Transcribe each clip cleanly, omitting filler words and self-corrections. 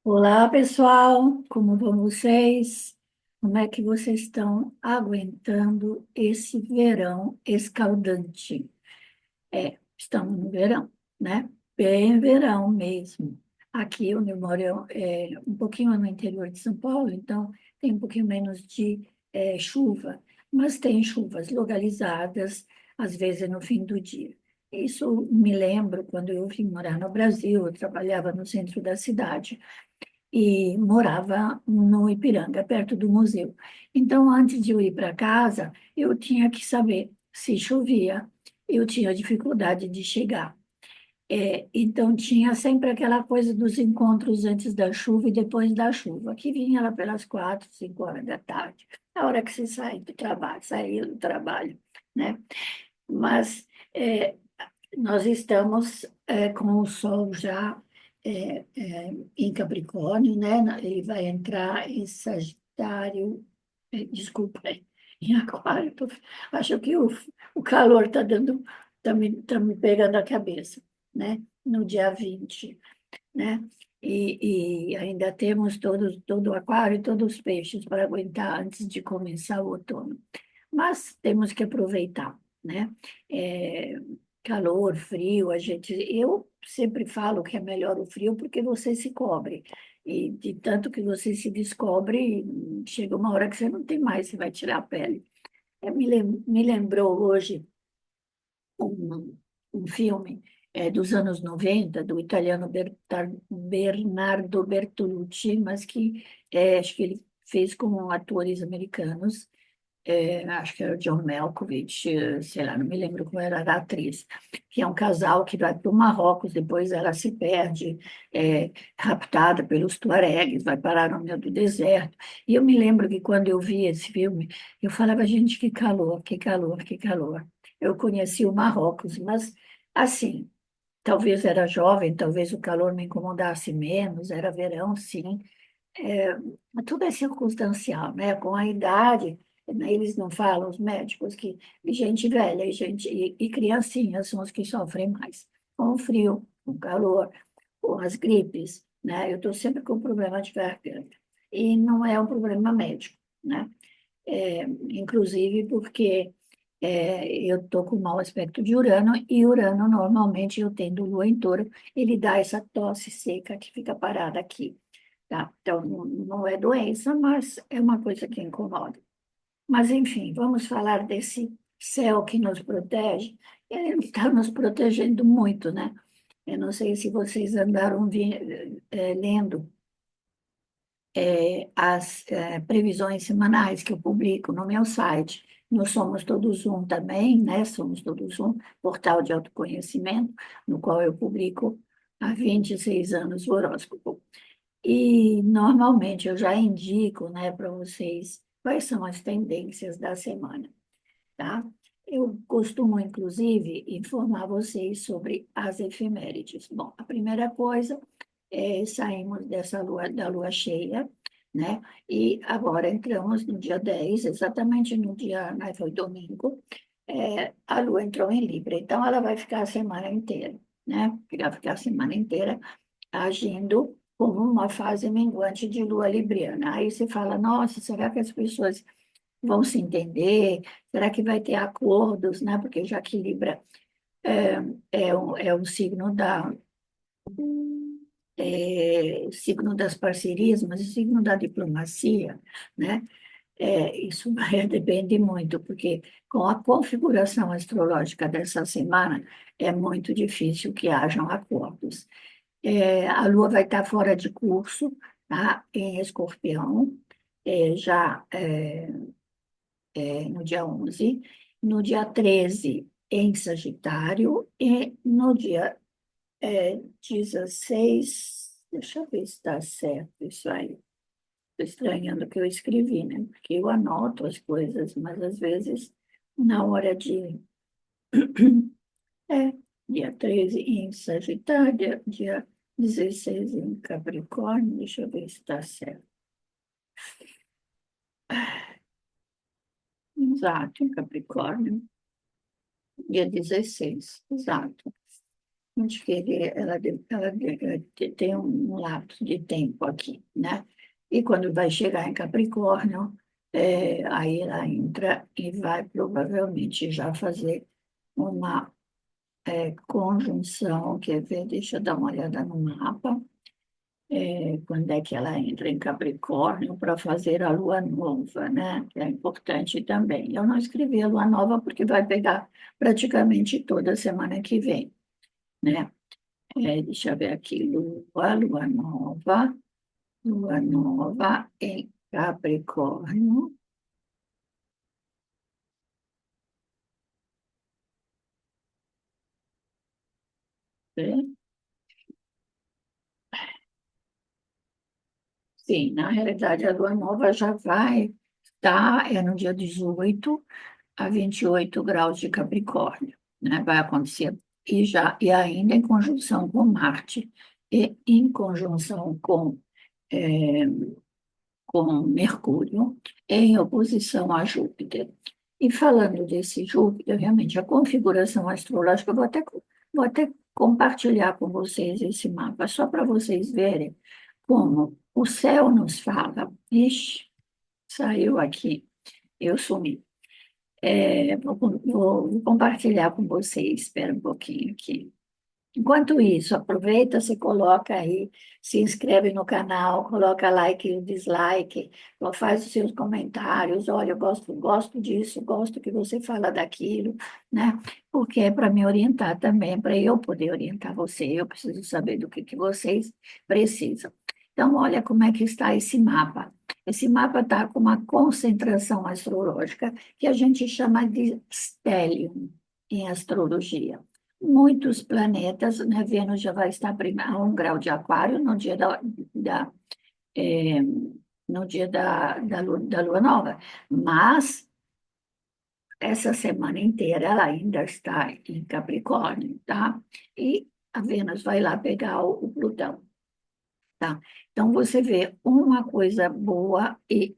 Olá, pessoal, como vão vocês? Como é que vocês estão aguentando esse verão escaldante? Estamos no verão, né? Bem verão mesmo. Aqui onde eu moro é um pouquinho no interior de São Paulo, então tem um pouquinho menos de chuva, mas tem chuvas localizadas, às vezes no fim do dia. Isso me lembro quando eu vim morar no Brasil, eu trabalhava no centro da cidade e morava no Ipiranga, perto do museu. Então, antes de eu ir para casa, eu tinha que saber se chovia. Eu tinha dificuldade de chegar. Então, tinha sempre aquela coisa dos encontros antes da chuva e depois da chuva, que vinha lá pelas 4, 5 horas da tarde, a hora que você saía do trabalho, né? Mas nós estamos com o Sol já em Capricórnio, né? Ele vai entrar em Sagitário, desculpa, em Aquário. Acho que o calor está dando, tá me pegando a cabeça, né? No dia 20, né? E ainda temos todo o aquário e todos os peixes para aguentar antes de começar o outono. Mas temos que aproveitar, né? É, calor, frio, eu sempre falo que é melhor o frio porque você se cobre. E de tanto que você se descobre, chega uma hora que você não tem mais, você vai tirar a pele. Me lembrou hoje um, um filme dos anos 90 do italiano Bernardo Bertolucci, mas que acho que ele fez com atores americanos, acho que era o John Malkovich, sei lá, não me lembro como era a atriz, que é um casal que vai para o Marrocos, depois ela se perde, raptada pelos tuaregs, vai parar no meio do deserto. E eu me lembro que quando eu vi esse filme, eu falava, gente, que calor, que calor, que calor. Eu conheci o Marrocos, mas assim, talvez era jovem, talvez o calor me incomodasse menos, era verão, sim, é, tudo é circunstancial, né? Com a idade, né, eles não falam, os médicos, que gente velha e criancinhas são os que sofrem mais. Com o frio, com o calor, com as gripes, né? Eu estou sempre com problema de garganta. E não é um problema médico, né? Inclusive porque eu estou com mau aspecto de Urano, e Urano, normalmente, eu tendo Lua em Touro, ele dá essa tosse seca que fica parada aqui. Tá? Então, não é doença, mas é uma coisa que incomoda. Mas, enfim, vamos falar desse céu que nos protege. Ele está nos protegendo muito, né? Eu não sei se vocês andaram lendo as previsões semanais que eu publico no meu site. Nós Somos Todos Um também, né? Somos Todos Um, portal de autoconhecimento, no qual eu publico há 26 anos o horóscopo. E normalmente eu já indico, né, para vocês quais são as tendências da semana, tá? Eu costumo, inclusive, informar vocês sobre as efemérides. Bom, a primeira coisa saímos da lua cheia, né? E agora entramos no dia 10, exatamente no dia, né, foi domingo, a lua entrou em Libra, então ela vai ficar a semana inteira, né? Vai ficar a semana inteira agindo como uma fase minguante de lua libriana. Aí você fala, nossa, será que as pessoas vão se entender? Será que vai ter acordos, né? Porque já que Libra é, é um signo signo das parcerias, mas o signo da diplomacia, né? Isso depende muito, porque com a configuração astrológica dessa semana, é muito difícil que hajam acordos. A Lua vai estar fora de curso, tá? Em Escorpião, já no dia 11, no dia 13 em Sagitário, e no dia 16, deixa eu ver se está certo isso aí. Estou estranhando o que eu escrevi, né? Porque eu anoto as coisas, mas às vezes, na hora de. É, dia 13 em Sagitário, dia 16 em Capricórnio, deixa eu ver se está certo. Exato, em Capricórnio, dia 16, exato. Acho que tem um lapso de tempo aqui, né? E quando vai chegar em Capricórnio, aí ela entra e vai provavelmente já fazer uma conjunção, quer ver? Deixa eu dar uma olhada no mapa, quando é que ela entra em Capricórnio para fazer a lua nova, né? Que é importante também. Eu não escrevi a lua nova porque vai pegar praticamente toda semana que vem, né? Deixa eu ver aqui, lua nova em Capricórnio, né? Sim, na realidade a lua nova já vai estar, no dia 18 a 28 graus de Capricórnio, né? Vai acontecer, e ainda em conjunção com Marte, e em conjunção eh, com Mercúrio em oposição a Júpiter. E falando desse Júpiter, realmente, a configuração astrológica, vou até compartilhar com vocês esse mapa, só para vocês verem como o céu nos fala. Ixi, saiu aqui, eu sumi. Vou compartilhar com vocês, espera um pouquinho aqui. Enquanto isso, aproveita, se coloca aí, se inscreve no canal, coloca like e dislike, ou faz os seus comentários. Olha, eu gosto disso, gosto que você fala daquilo, né? Porque é para me orientar também, para eu poder orientar você. Eu preciso saber do que vocês precisam. Então, olha como é que está esse mapa. Esse mapa está com uma concentração astrológica que a gente chama de stellium em astrologia. Muitos planetas, né? Vênus já vai estar a 1 grau de aquário da, eh, no dia da lua nova, mas essa semana inteira ela ainda está em Capricórnio, tá? E a Vênus vai lá pegar o Plutão. Tá? Então, você vê uma coisa boa e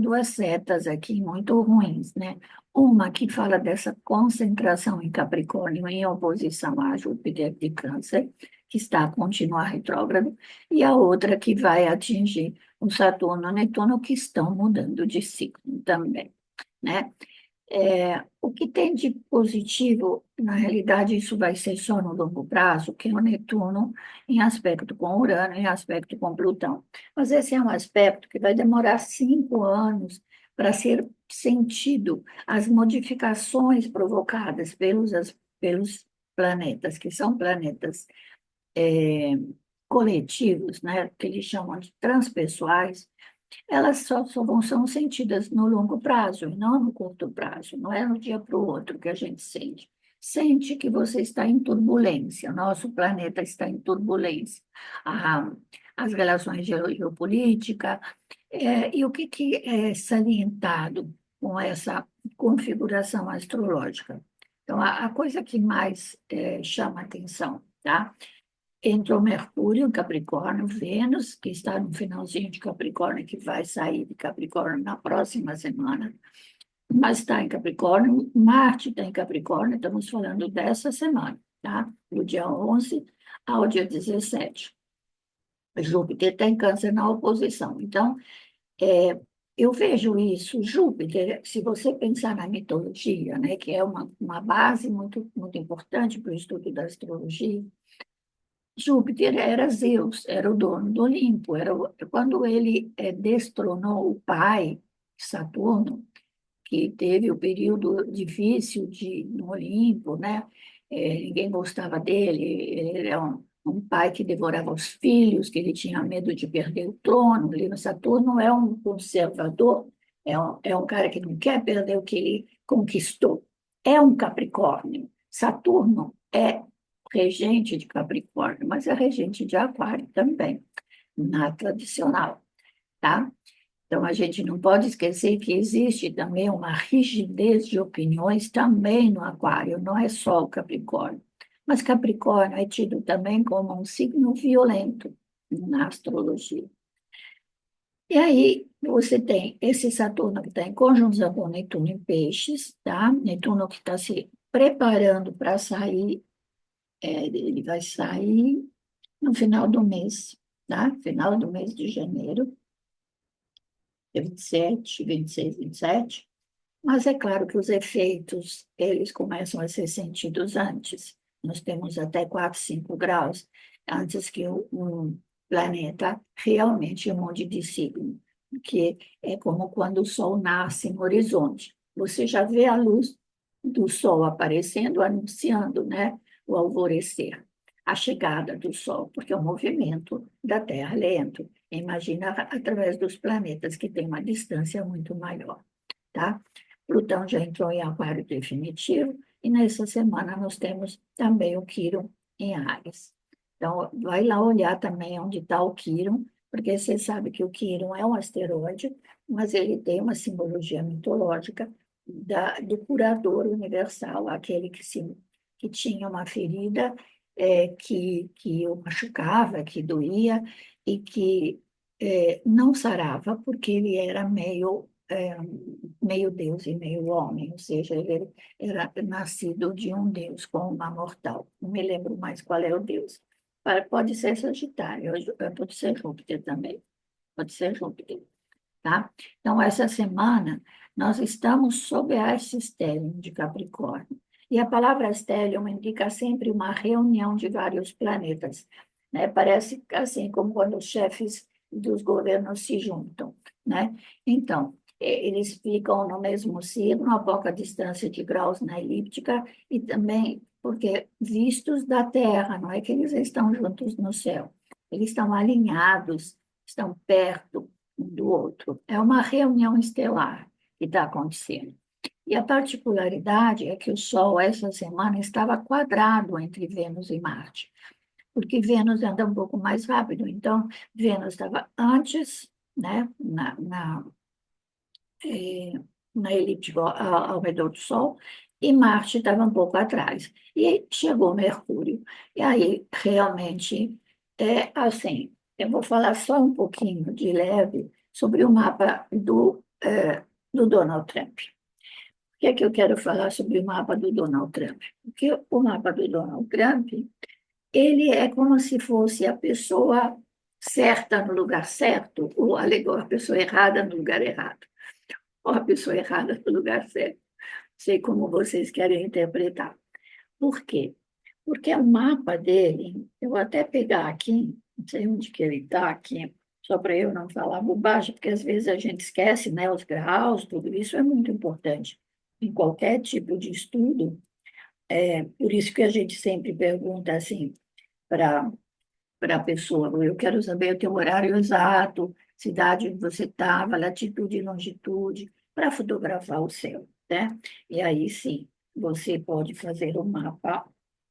duas setas aqui muito ruins, né? Uma que fala dessa concentração em Capricórnio em oposição a Júpiter de Câncer, que está a continuar retrógrado, e a outra que vai atingir o Saturno e o Netuno, que estão mudando de ciclo também, né? O que tem de positivo, na realidade, isso vai ser só no longo prazo, que é o Netuno em aspecto com Urano, em aspecto com Plutão. Mas esse é um aspecto que vai demorar 5 anos para ser sentido as modificações provocadas pelos planetas, que são planetas é, coletivos, né, que eles chamam de transpessoais, elas só vão ser sentidas no longo prazo, e não no curto prazo. Não é no dia para o outro que a gente sente. Sente que você está em turbulência, nosso planeta está em turbulência. Ah, as relações geopolíticas, e o que é salientado com essa configuração astrológica? Então, a coisa que mais chama atenção, tá? Entrou Mercúrio em Capricórnio, Vênus, que está no finalzinho de Capricórnio, que vai sair de Capricórnio na próxima semana, mas está em Capricórnio, Marte está em Capricórnio, estamos falando dessa semana, tá? Do dia 11 ao dia 17. Júpiter está em Câncer na oposição. Então, é, eu vejo isso, Júpiter, se você pensar na mitologia, né, que é uma base muito importante para o estudo da astrologia. Júpiter era Zeus, era o dono do Olimpo. Quando ele destronou o pai, Saturno, que teve o período difícil no Olimpo, né? Ninguém gostava dele, ele era um pai que devorava os filhos, que ele tinha medo de perder o trono. Ele, Saturno é um conservador, é um cara que não quer perder o que ele conquistou. É um Capricórnio. Saturno é regente de Capricórnio, mas é regente de Aquário também, na tradicional, tá? Então, a gente não pode esquecer que existe também uma rigidez de opiniões também no Aquário, não é só o Capricórnio. Mas Capricórnio é tido também como um signo violento na astrologia. E aí, você tem esse Saturno que está em conjunção com Netuno em Peixes, tá? Netuno que está se preparando para sair Ele vai sair no final do mês, tá? Final do mês de janeiro, dia 27, 26, 27. Mas é claro que os efeitos, eles começam a ser sentidos antes. Nós temos até 4, 5 graus antes que o planeta realmente mude de signo, que é como quando o Sol nasce no horizonte. Você já vê a luz do Sol aparecendo, anunciando, né, o alvorecer, a chegada do Sol, porque o movimento da Terra é lento. Imagina através dos planetas, que tem uma distância muito maior, tá? Plutão já entrou em aquário definitivo, e nessa semana nós temos também o Quirón em Áries. Então, vai lá olhar também onde está o Quirón, porque você sabe que o Quirón é um asteroide, mas ele tem uma simbologia mitológica do curador universal, aquele que tinha uma ferida que o machucava, que doía, e que não sarava, porque ele era meio Deus e meio homem, ou seja, ele era nascido de um Deus com uma mortal. Não me lembro mais qual é o Deus. Pode ser Sagitário, pode ser Júpiter também, pode ser Júpiter, tá? Então, essa semana, nós estamos sob a stellium de Capricórnio. E a palavra stellium indica sempre uma reunião de vários planetas, né? Parece assim como quando os chefes dos governos se juntam, né? Então, eles ficam no mesmo signo, a pouca distância de graus na elíptica, e também porque vistos da Terra, não é que eles estão juntos no céu, eles estão alinhados, estão perto um do outro. É uma reunião estelar que está acontecendo. E a particularidade é que o Sol, essa semana, estava quadrado entre Vênus e Marte, porque Vênus anda um pouco mais rápido. Então, Vênus estava antes, né, na elipse ao redor do Sol, e Marte estava um pouco atrás. E chegou Mercúrio. E aí, realmente, é assim, eu vou falar só um pouquinho de leve sobre o mapa do Donald Trump. O que é que eu quero falar sobre o mapa do Donald Trump? Porque o mapa do Donald Trump, ele é como se fosse a pessoa certa no lugar certo, ou a pessoa errada no lugar errado, ou a pessoa errada no lugar certo. Sei como vocês querem interpretar. Por quê? Porque o mapa dele, eu vou até pegar aqui, não sei onde que ele está aqui, só para eu não falar bobagem, porque às vezes a gente esquece, né, os graus, tudo isso é muito importante. Em qualquer tipo de estudo, por isso que a gente sempre pergunta assim para a pessoa, eu quero saber o teu horário exato, cidade onde você estava, latitude e longitude, para fotografar o céu, né? E aí sim, você pode fazer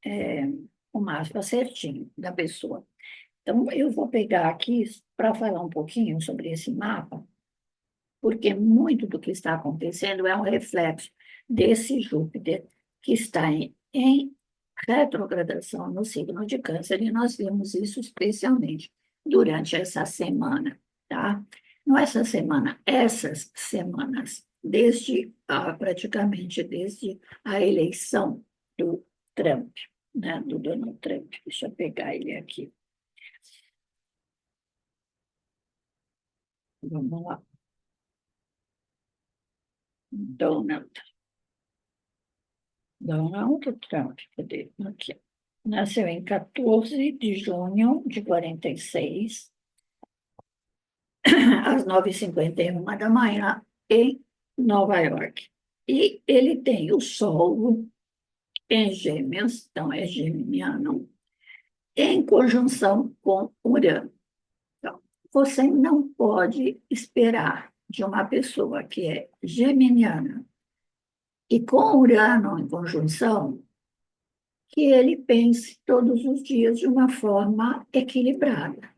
é, o mapa certinho da pessoa. Então, eu vou pegar aqui para falar um pouquinho sobre esse mapa, porque muito do que está acontecendo é um reflexo desse Júpiter que está em retrogradação no signo de Câncer, e nós vimos isso especialmente durante essa semana, tá? Não essa semana, essas semanas, praticamente desde a eleição do Trump, né, do Donald Trump. Deixa eu pegar ele aqui. Vamos lá. Donald Donald Trump, cadê? Aqui. Nasceu em 14 de junho de 46, às 9h51 da manhã, em Nova York. E ele tem o Sol em Gêmeos, então é geminiano, em conjunção com Urano. Então, você não pode esperar de uma pessoa que é geminiana e com Urano em conjunção que ele pense todos os dias de uma forma equilibrada.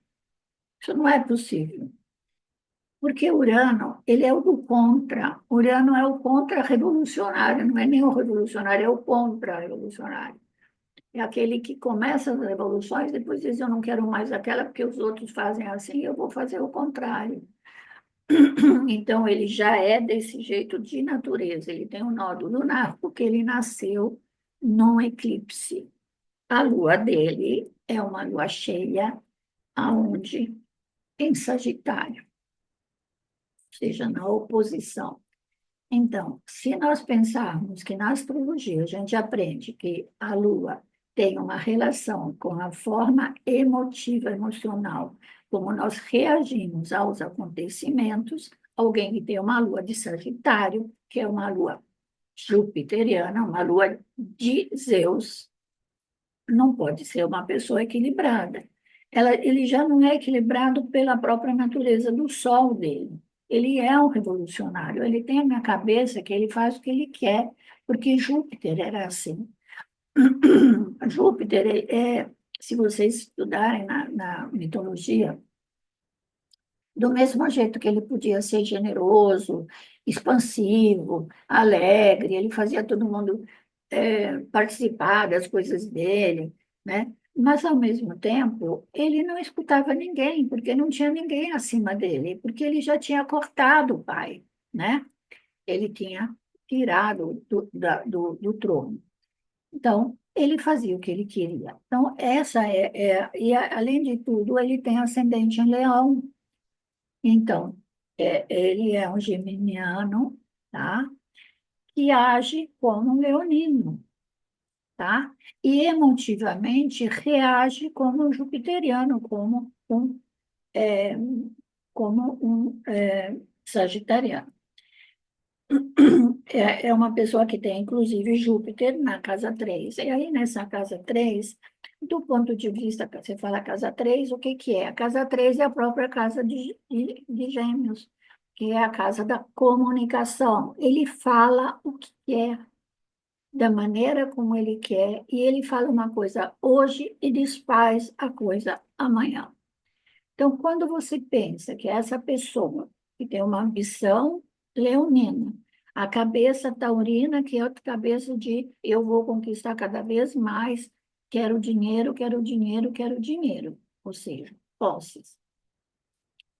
Isso não é possível. Porque Urano, ele é o do contra. Urano é o contra-revolucionário, não é nem o revolucionário, é o contra-revolucionário. É aquele que começa as revoluções, depois diz, eu não quero mais aquela porque os outros fazem assim, eu vou fazer o contrário. Então, ele já é desse jeito de natureza. Ele tem um nódo lunar porque ele nasceu num eclipse a lua dele é uma lua cheia, aonde? Em Sagitário, ou seja, na oposição. Então, se nós pensarmos que na astrologia a gente aprende que a Lua tem uma relação com a forma emotiva, emocional, como nós reagimos aos acontecimentos, alguém que tem uma Lua de Sagitário, que é uma Lua jupiteriana, uma Lua de Zeus, não pode ser uma pessoa equilibrada. Ele já não é equilibrado pela própria natureza do Sol dele. Ele é um revolucionário, ele tem na cabeça que ele faz o que ele quer, porque Júpiter era assim. Júpiter se vocês estudarem na mitologia, do mesmo jeito que ele podia ser generoso, expansivo, alegre, ele fazia todo mundo participar das coisas dele, né? Mas, ao mesmo tempo, ele não escutava ninguém, porque não tinha ninguém acima dele, porque ele já tinha cortado o pai, né? Ele tinha tirado do trono. Então, ele fazia o que ele queria. Então, além de tudo, ele tem ascendente em Leão. Então, ele é um geminiano, tá? Que age como um leonino, tá? E emotivamente reage como um jupiteriano, é, como um sagitariano. É uma pessoa que tem, inclusive, Júpiter na casa 3. E aí, nessa casa 3, do ponto de vista, você fala casa 3, o que que é? A casa 3 é a própria casa de Gêmeos, que é a casa da comunicação. Ele fala o que quer, da maneira como ele quer, e ele fala uma coisa hoje e desfaz a coisa amanhã. Então, quando você pensa que essa pessoa que tem uma ambição leonina, a cabeça taurina, que é a cabeça de eu vou conquistar cada vez mais, quero dinheiro, quero dinheiro, quero dinheiro, ou seja, posses,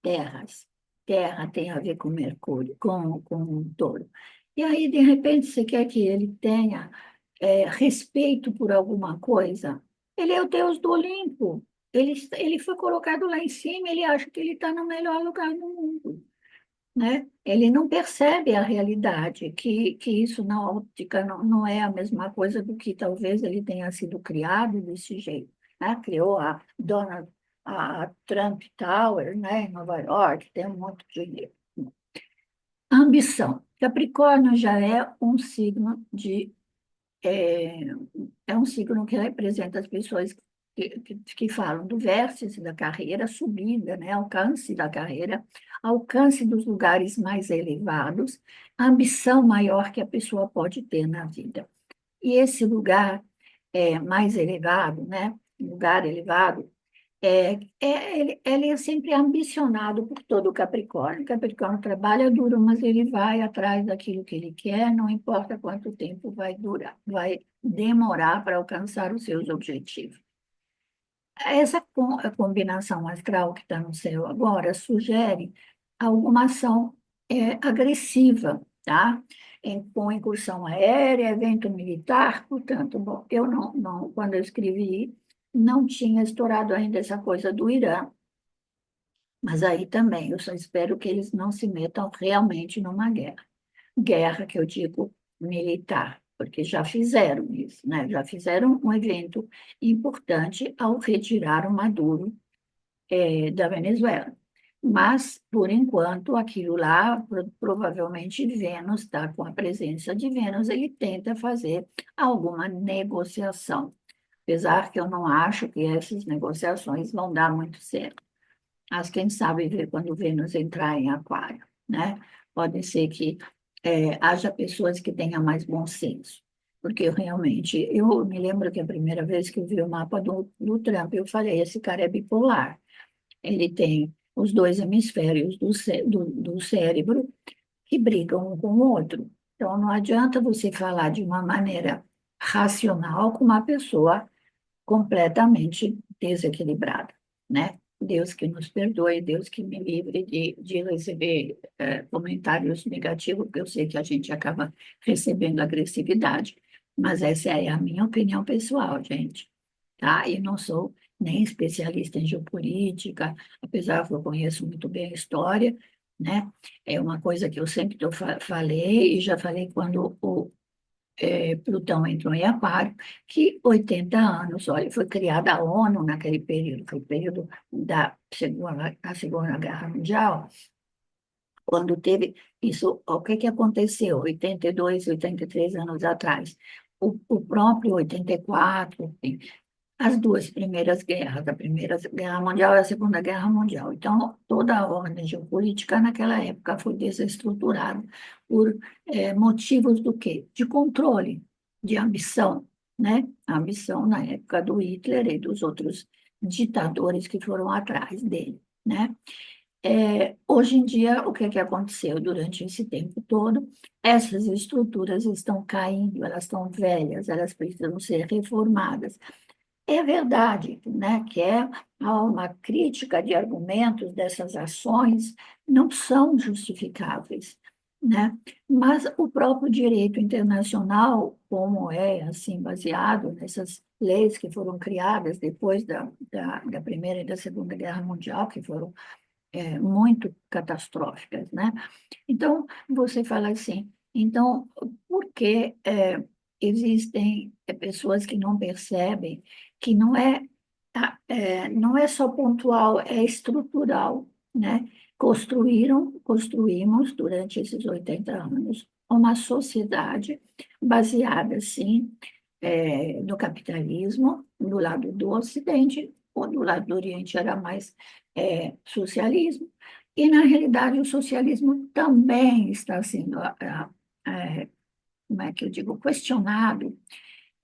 terras. Terra tem a ver com Mercúrio, com o touro. E aí, de repente, você quer que ele tenha respeito por alguma coisa? Ele é o Deus do Olimpo. Ele foi colocado lá em cima, ele acha que ele está no melhor lugar do mundo, né? Ele não percebe a realidade, que isso na óptica não é a mesma coisa do que talvez ele tenha sido criado desse jeito, né? Criou a Trump Tower, né, em Nova York, tem um monte de dinheiro. Ambição. Capricórnio já é, é um signo que representa as pessoas que falam do vértice da carreira, subida, né? Alcance da carreira, alcance dos lugares mais elevados, a ambição maior que a pessoa pode ter na vida. E esse lugar mais elevado, né? Lugar elevado, ele é sempre ambicionado por todo o Capricórnio. O Capricórnio trabalha duro, mas ele vai atrás daquilo que ele quer, não importa quanto tempo vai durar, vai demorar para alcançar os seus objetivos. Essa a combinação astral que está no céu agora sugere alguma ação agressiva, tá? Com incursão aérea, evento militar, portanto, bom, eu quando eu escrevi, não tinha estourado ainda essa coisa do Irã, mas aí também eu só espero que eles não se metam realmente numa guerra. Guerra que eu digo militar, porque já fizeram isso, né? Já fizeram um evento importante ao retirar o Maduro da Venezuela. Mas, por enquanto, aquilo lá, provavelmente Vênus está com a presença de Vênus, ele tenta fazer alguma negociação, apesar que eu não acho que essas negociações vão dar muito certo. Mas quem sabe ver quando Vênus entrar em Aquário, né? Pode ser que haja pessoas que tenham mais bom senso. Porque realmente, eu me lembro que a primeira vez que eu vi o mapa do Trump, eu falei, esse cara é bipolar. Ele tem os dois hemisférios do cérebro que brigam um com o outro. Então, não adianta você falar de uma maneira racional com uma pessoa completamente desequilibrada, né? Deus que nos perdoe, Deus que me livre de receber comentários negativos, porque eu sei que a gente acaba recebendo agressividade, mas essa é a minha opinião pessoal, gente. tá? E não sou nem especialista em geopolítica, apesar que eu conheço muito bem a história, né? É uma coisa que eu sempre falei, e já falei quando Plutão entrou em Aquário, que 80 anos, olha, foi criada a ONU naquele período, foi o período da Segunda Guerra Mundial, quando teve isso, o que que aconteceu? 82, 83 anos atrás. O próprio 84, enfim, as duas primeiras guerras, a Primeira Guerra Mundial e a Segunda Guerra Mundial. Então, toda a ordem geopolítica naquela época foi desestruturada por motivos do quê? De controle, de ambição, né? A ambição na época do Hitler e dos outros ditadores que foram atrás dele, né? Hoje em dia, o que é que aconteceu durante esse tempo todo? Essas estruturas estão caindo, elas estão velhas, elas precisam ser reformadas. É verdade, né, que há uma crítica de argumentos dessas ações não são justificáveis, né? Mas o próprio direito internacional, como é assim baseado nessas leis que foram criadas depois da Primeira e da Segunda Guerra Mundial, que foram muito catastróficas, né? Então, você fala assim, então, por que existem pessoas que não percebem que não é só pontual, é estrutural, né? Construímos durante esses 80 anos uma sociedade baseada, sim, no capitalismo, do lado do Ocidente, ou do lado do Oriente era mais socialismo, e, na realidade, o socialismo também está sendo, como é que eu digo, questionado.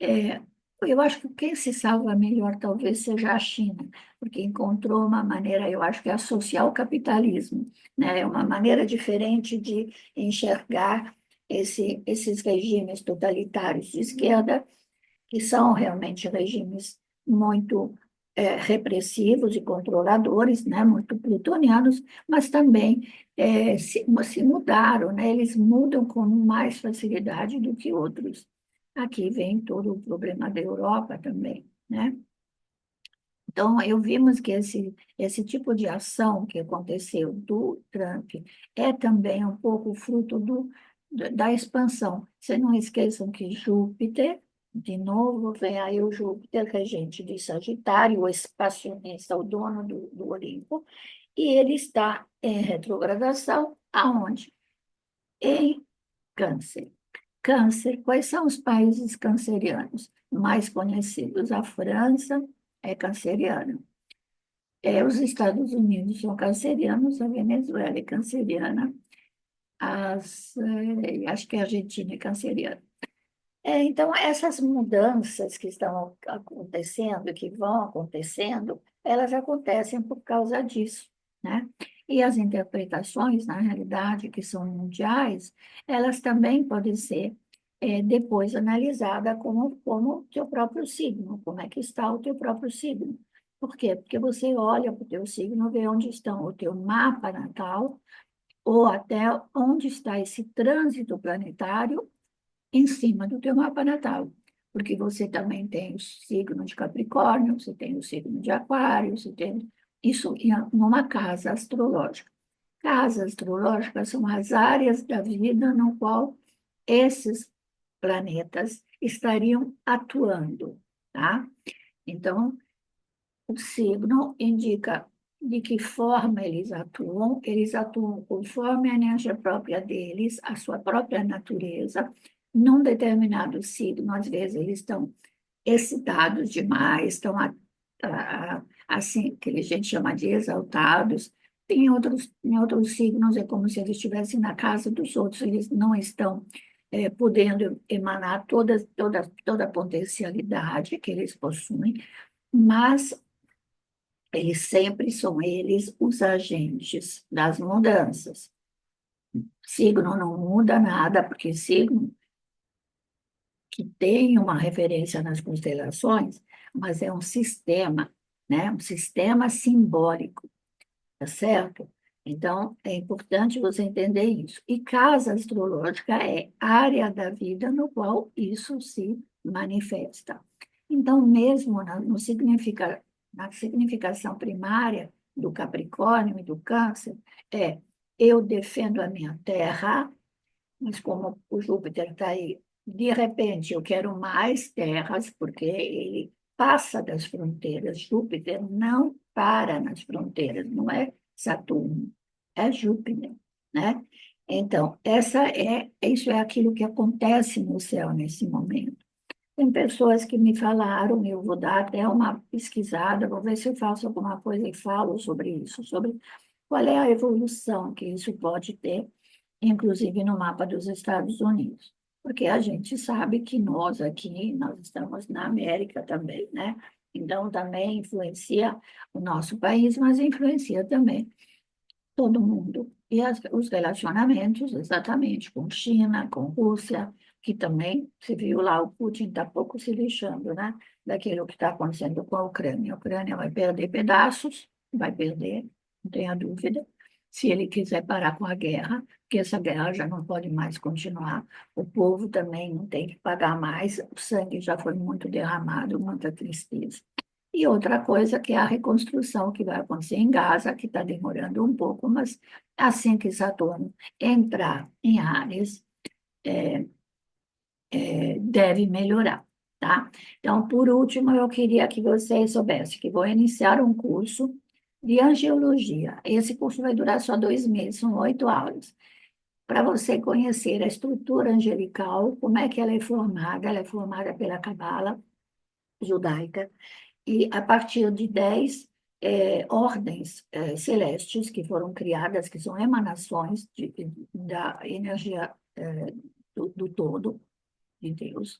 É, eu acho que quem se salva melhor talvez seja a China, porque encontrou uma maneira, eu acho que é associar o capitalismo, né? É uma maneira diferente de enxergar esses regimes totalitários de esquerda, que são realmente regimes muito repressivos e controladores, né, muito plutonianos, mas também se mudaram, né, eles mudam com mais facilidade do que outros. Aqui vem todo o problema da Europa também, né? Então, eu vimos que esse tipo de ação que aconteceu do Trump é também um pouco fruto da expansão. Vocês não esqueçam que Júpiter, de novo, vem aí o Júpiter, regente de Sagitário, o espacionista, o dono do Olimpo, e ele está em retrogradação, aonde? Em Câncer. Câncer, quais são os países cancerianos mais conhecidos? A França é canceriana. Os Estados Unidos são cancerianos, a Venezuela é canceriana, acho que a Argentina é canceriana. Então, essas mudanças que estão acontecendo, que vão acontecendo, elas acontecem por causa disso, né? E as interpretações, na realidade, que são mundiais, elas também podem ser depois analisadas como o teu próprio signo, como é que está o teu próprio signo. Por quê? Porque você olha para o teu signo, vê onde estão o teu mapa natal, ou até onde está esse trânsito planetário em cima do teu mapa natal, porque você também tem o signo de Capricórnio, você tem o signo de Aquário, você tem isso numa casa astrológica. Casas astrológicas são as áreas da vida no qual esses planetas estariam atuando, tá? Então, o signo indica de que forma eles atuam conforme a energia própria deles, a sua própria natureza. Num determinado signo, às vezes eles estão excitados demais, estão assim, que a gente chama de exaltados. Em outros signos é como se eles estivessem na casa dos outros, eles não estão podendo emanar toda a potencialidade que eles possuem, mas eles os agentes das mudanças. Signo não muda nada, porque signo que tem uma referência nas constelações, mas é um sistema, né? Um sistema simbólico, tá certo? Então, é importante você entender isso. E casa astrológica é área da vida no qual isso se manifesta. Então, mesmo na significação primária do Capricórnio e do Câncer, é eu defendo a minha terra, mas como o Júpiter está aí, de repente eu quero mais terras, porque ele passa das fronteiras. Júpiter não para nas fronteiras, não é Saturno, é Júpiter, né? Então, isso é aquilo que acontece no céu nesse momento. Tem pessoas que me falaram, eu vou dar até uma pesquisada, vou ver se eu faço alguma coisa e falo sobre isso, sobre qual é a evolução que isso pode ter, inclusive no mapa dos Estados Unidos. Porque a gente sabe que nós aqui, nós estamos na América também, né? Então também influencia o nosso país, mas influencia também todo mundo. E os relacionamentos, exatamente, com China, com Rússia, que também, se viu lá, o Putin está pouco se lixando, né? Daquilo que está acontecendo com a Ucrânia. A Ucrânia vai perder pedaços, vai perder, não tenha dúvida, se ele quiser parar com a guerra, porque essa guerra já não pode mais continuar. O povo também não tem que pagar mais, o sangue já foi muito derramado, muita tristeza. E outra coisa que é a reconstrução que vai acontecer em Gaza, que está demorando um pouco, mas assim que Saturno entrar em Áries, deve melhorar, tá? Então, por último, eu queria que vocês soubessem que vou iniciar um curso de angiologia. Esse curso vai durar só 2 meses, são 8 aulas, para você conhecer a estrutura angelical, como é que ela é formada pela Cabala judaica, e a partir de 10 ordens celestes que foram criadas, que são emanações da energia do todo, de Deus,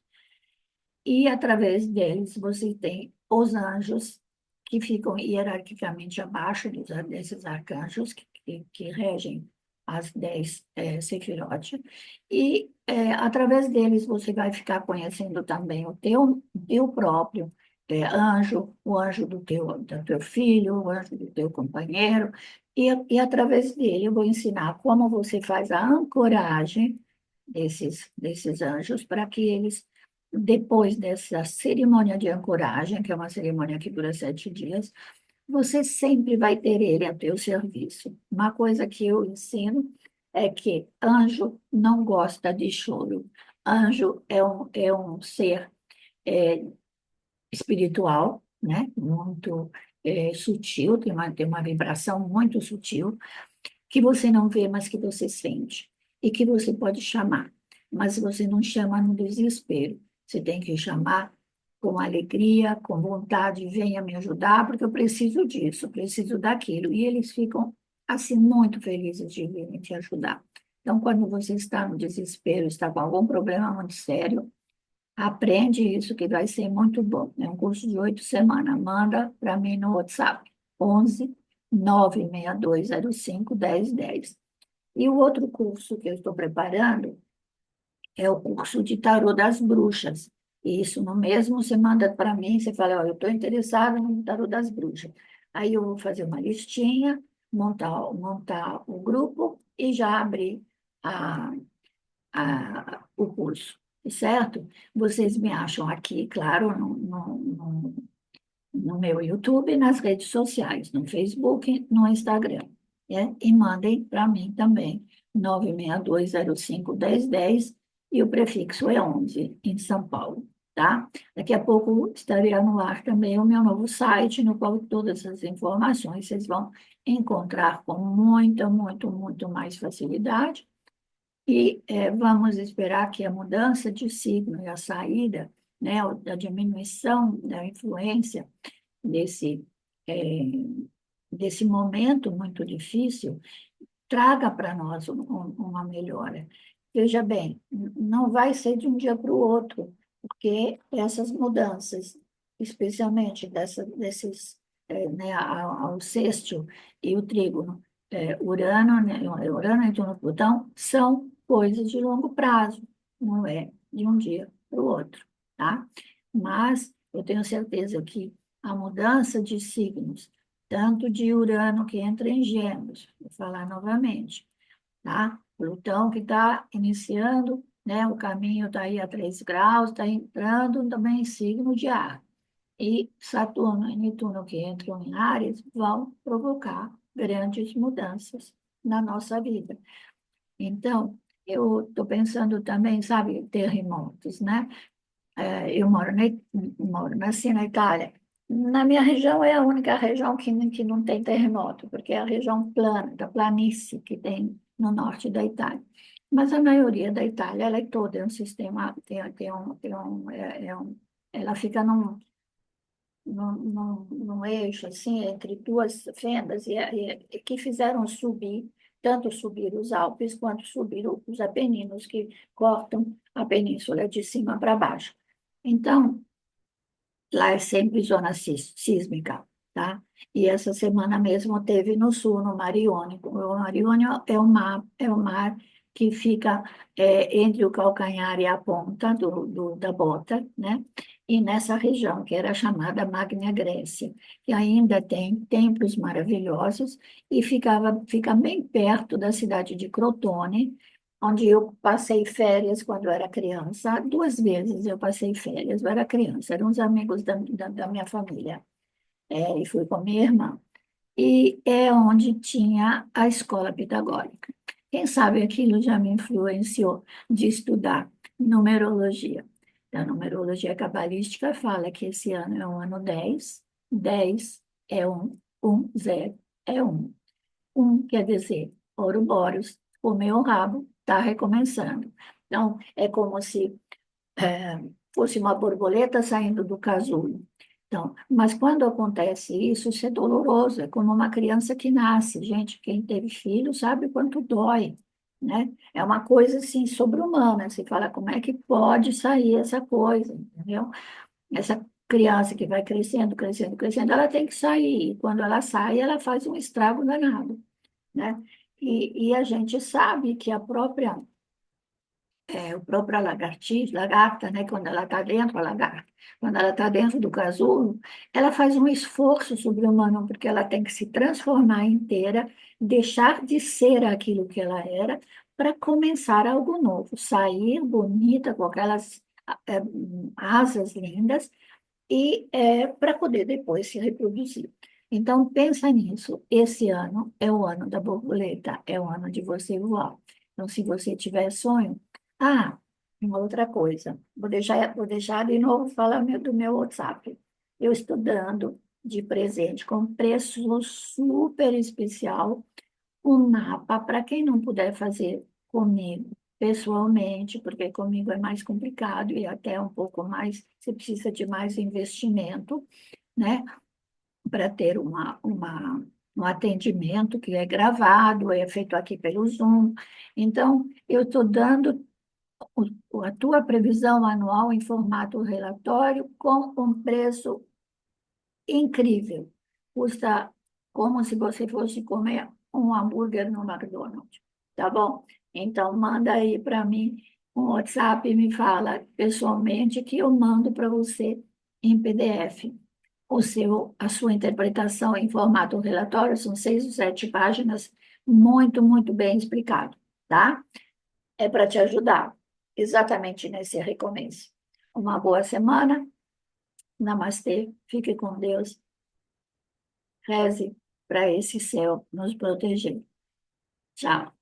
e através deles você tem os anjos que ficam hierarquicamente abaixo desses arcanjos que regem as 10 Sefirot, e através deles você vai ficar conhecendo também o teu próprio anjo, o anjo do teu filho, o anjo do teu companheiro, e através dele eu vou ensinar como você faz a ancoragem desses anjos para que eles depois dessa cerimônia de ancoragem, que é uma cerimônia que dura 7 dias, você sempre vai ter ele a teu serviço. Uma coisa que eu ensino é que anjo não gosta de choro. Anjo é um ser é, espiritual, né? Muito sutil, tem uma vibração muito sutil, que você não vê, mas que você sente, e que você pode chamar. Mas você não chama no desespero, você tem que chamar com alegria, com vontade, venha me ajudar, porque eu preciso disso, eu preciso daquilo. E eles ficam, assim, muito felizes de virem te ajudar. Então, quando você está no desespero, está com algum problema muito sério, aprende isso que vai ser muito bom. É um curso de 8 semanas. Manda para mim no WhatsApp, 11 96205 1010. E o outro curso que eu estou preparando é o curso de Tarô das Bruxas. E isso no mesmo você manda para mim, você fala, ó, eu estou interessada no Tarô das Bruxas. Aí eu vou fazer uma listinha, montar o grupo e já abrir a, o curso, certo? Vocês me acham aqui, claro, no meu YouTube e nas redes sociais, no Facebook, no Instagram. E mandem para mim também, 962051010, e o prefixo é 11, em São Paulo, tá? Daqui a pouco estará no ar também o meu novo site, no qual todas as informações vocês vão encontrar com muita, muito, muito mais facilidade. E vamos esperar que a mudança de signo e a saída, né, a diminuição da influência desse, é, desse momento muito difícil, traga para nós uma melhora. Veja bem, não vai ser de um dia para o outro, porque essas mudanças, especialmente desses, né, ao sexto e o trígono, Urano, né, Urano e Plutão, são coisas de longo prazo, não é de um dia para o outro, tá? Mas eu tenho certeza que a mudança de signos, tanto de Urano que entra em Gêmeos, vou falar novamente, tá? Plutão que está iniciando né? O caminho está aí a 3 graus, está entrando também em signo de ar. E Saturno e Netuno, que entram em Áries, vão provocar grandes mudanças na nossa vida. Então, eu estou pensando também, sabe, terremotos, né? Eu nasci na Itália. Na minha região é a única região que não tem terremoto, porque é a região plana, da planície que tem no norte da Itália. Mas a maioria da Itália, ela é toda um sistema, ela fica num eixo, assim, entre duas fendas, e que fizeram subir, tanto subir os Alpes, quanto subir os Apeninos, que cortam a península de cima para baixo. Então, lá é sempre zona sísmica, tá? E essa semana mesmo teve no sul, no Mar Iônico. O Mar Iônico é o mar que fica entre o calcanhar e a ponta da bota, né? E nessa região, que era chamada Magna Grécia, que ainda tem templos maravilhosos, e fica bem perto da cidade de Crotone, onde eu passei férias quando eu era criança. 2 vezes eu passei férias, eu era criança, eram uns amigos da minha família, e fui com minha irmã. E é onde tinha a escola pitagórica. Quem sabe aquilo já me influenciou de estudar numerologia. A numerologia cabalística fala que esse ano é o ano 10, 10 é 1, 1, 0 é 1. Quer dizer, Ouroboros, comeu o rabo, está recomeçando. Então, é como se fosse uma borboleta saindo do casulo. Então, mas quando acontece isso é doloroso, é como uma criança que nasce. Gente, quem teve filho sabe quanto dói, né? É uma coisa, assim, sobre-humana. Você fala, como é que pode sair essa coisa, entendeu? Essa criança que vai crescendo, crescendo, crescendo, ela tem que sair. E quando ela sai, ela faz um estrago danado, né? E a gente sabe que o própria lagarta, né, quando ela está dentro, a lagarta, quando ela está dentro do casulo, ela faz um esforço sobre-humano, porque ela tem que se transformar inteira, deixar de ser aquilo que ela era, para começar algo novo, sair bonita, com aquelas é, asas lindas, e para poder depois se reproduzir. Então, pensa nisso. Esse ano é o ano da borboleta, é o ano de você voar. Então, se você tiver sonho. Ah, uma outra coisa. Vou deixar de novo falar do meu WhatsApp. Eu estou dando de presente com preço super especial um mapa para quem não puder fazer comigo pessoalmente, porque comigo é mais complicado e até um pouco mais, você precisa de mais investimento, né, para ter um atendimento que é gravado, é feito aqui pelo Zoom. Então, eu estou dando a tua previsão anual em formato relatório com um preço incrível. Custa como se você fosse comer um hambúrguer no McDonald's, tá bom? Então, manda aí para mim um WhatsApp e me fala pessoalmente que eu mando para você em PDF. A sua interpretação em formato relatório são 6 ou 7 páginas, muito, muito bem explicado, tá? É para te ajudar exatamente nesse recomeço. Uma boa semana. Namastê. Fique com Deus. Reze para esse céu nos proteger. Tchau.